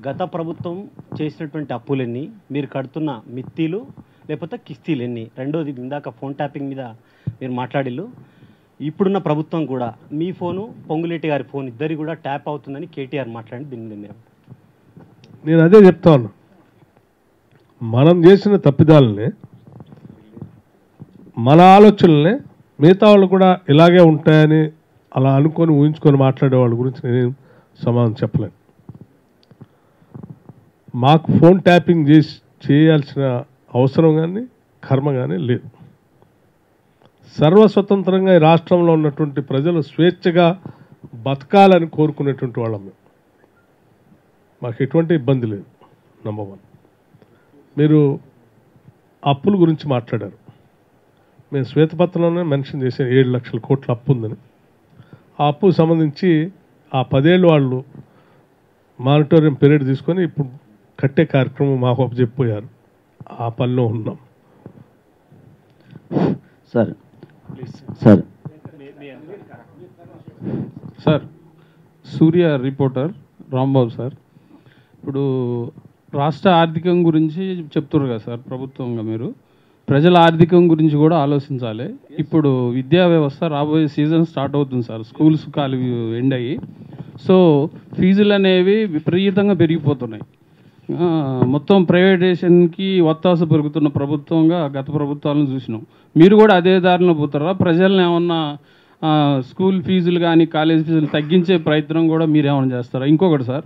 గత ప్రభుత్వం చేసినటువంటి అప్పులెన్ని, మీరు కడుతున్న మిత్తిలు లేకపోతే కిస్తీలు ఎన్ని? రెండోది, ఇందాక ఫోన్ ట్యాపింగ్ మీద మీరు మాట్లాడిల్లు. ఇప్పుడున్న ప్రభుత్వం కూడా మీ ఫోను, పొంగులేటి గారి ఫోన్ ఇద్దరి కూడా ట్యాప్ అవుతుందని కేటీఆర్ మాట్లాడి దీని మీద మీరు? నేను అదే చెప్తా ఉన్నా, మనం చేసిన తప్పిదాలని, మన ఆలోచనల్ని మిగతా వాళ్ళు కూడా ఇలాగే ఉంటాయని అలా అనుకొని ఊహించుకొని మాట్లాడే వాళ్ళ గురించి నేను సమాధానం చెప్పలేను. మాకు ఫోన్ ట్యాపింగ్ చేయాల్సిన అవసరం కానీ కర్మ కానీ లేదు. సర్వస్వతంత్రంగా ఈ రాష్ట్రంలో ఉన్నటువంటి ప్రజలు స్వేచ్ఛగా బతకాలని కోరుకునేటువంటి వాళ్ళం మేము. మాకు ఎటువంటి ఇబ్బంది లేదు. నంబర్ 1. మీరు అప్పుల గురించి మాట్లాడారు. మేము శ్వేతపత్రంలోనే మెన్షన్ చేసే 7 లక్షల కోట్ల అప్పు ఉందని. ఆ అప్పుకు సంబంధించి ఆ 10 ఏళ్ళు వాళ్ళు మానిటోరియం పీరియడ్ తీసుకొని ఇప్పుడు కట్టే కార్యక్రమం మాకు చెప్పిపోయారు. ఆ పనిలో ఉన్నాం. సార్ సార్ సార్ సూర్య రిపోర్టర్ రాంబాబు సార్. ఇప్పుడు రాష్ట్ర ఆర్థికం గురించి చెప్తున్నారు కదా సార్ ప్రభుత్వంగా, మీరు ప్రజల ఆర్థికం గురించి కూడా ఆలోచించాలి. ఇప్పుడు విద్యా వ్యవస్థ రాబోయే సీజన్ స్టార్ట్ అవుతుంది సార్, స్కూల్స్ ఖాళీ ఎండ్ అయ్యి. సో ఫీజులు అనేవి విపరీతంగా పెరిగిపోతున్నాయి. మొత్తం ప్రైవేటైజేషన్కి ఒత్తాస పెరుగుతున్న ప్రభుత్వంగా గత ప్రభుత్వాలను చూసినాం. మీరు కూడా అదే దారిలో పోతారా? ప్రజలను ఏమన్నా స్కూల్ ఫీజులు కానీ కాలేజ్ ఫీజులు తగ్గించే ప్రయత్నం కూడా మీరు ఏమైనా చేస్తారా? ఇంకొకటి సార్,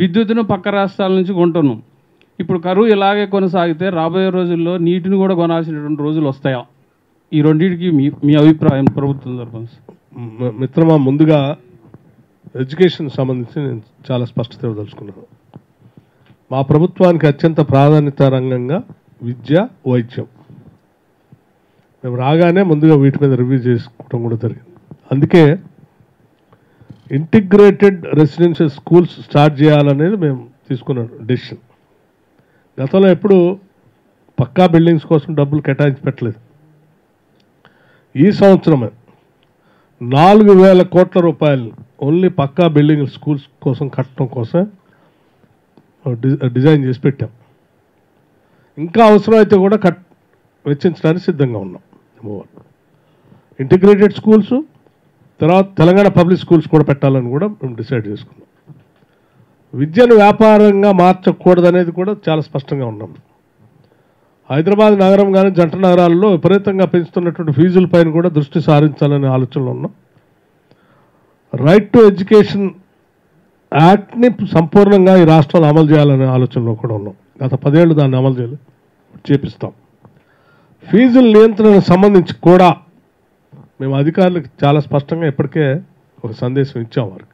విద్యుత్తును పక్క రాష్ట్రాల నుంచి కొంటున్నాం. ఇప్పుడు కరువు ఇలాగే కొనసాగితే రాబోయే రోజుల్లో నీటిని కూడా కొనాల్సినటువంటి రోజులు వస్తాయా? ఈ రెండింటికి మీ అభిప్రాయం ప్రభుత్వం తరఫున? మిత్రమా, ముందుగా ఎడ్యుకేషన్ సంబంధించి నేను చాలా స్పష్టత ఇవ్వదలుచుకున్నాను. మా ప్రభుత్వానికి అత్యంత ప్రాధాన్యత రంగంగా విద్య, వైద్యం. మేము రాగానే ముందుగా వీటి మీద రివ్యూ చేసుకోవడం కూడా జరిగింది. అందుకే ఇంటిగ్రేటెడ్ రెసిడెన్షియల్ స్కూల్స్ స్టార్ట్ చేయాలనేది మేము తీసుకున్న డెసిషన్. గతంలో ఎప్పుడు పక్కా బిల్డింగ్స్ కోసం డబ్బులు కేటాయించి పెట్టలేదు. ఈ సంవత్సరమే 4,000 కోట్ల రూపాయలు ఓన్లీ పక్కా బిల్డింగ్ స్కూల్స్ కోసం కట్టడం కోసం డిజైన్ చేసి పెట్టాం. ఇంకా అవసరమైతే కూడా వెచ్చించడానికి సిద్ధంగా ఉన్నాం. ఇంటిగ్రేటెడ్ స్కూల్స్, తర్వాత తెలంగాణ పబ్లిక్ స్కూల్స్ కూడా పెట్టాలని కూడా మేము డిసైడ్ చేసుకున్నాం. విద్యను వ్యాపారంగా మార్చకూడదనేది కూడా చాలా స్పష్టంగా ఉన్నాం. హైదరాబాద్ నగరం కానీ జంట నగరాల్లో విపరీతంగా పెంచుతున్నటువంటి ఫీజుల పైన కూడా దృష్టి సారించాలనే ఆలోచనలో ఉన్నాం. రైట్ టు ఎడ్యుకేషన్ యాక్ట్ని సంపూర్ణంగా ఈ రాష్ట్రంలో అమలు చేయాలనే ఆలోచనలో కూడా ఉన్నాం. గత 10 ఏళ్ళు దాన్ని అమలు చేపిస్తాం. ఫీజుల నియంత్రణకు సంబంధించి కూడా మేము అధికారులకు చాలా స్పష్టంగా ఇప్పటికే ఒక సందేశం ఇచ్చాం వారికి.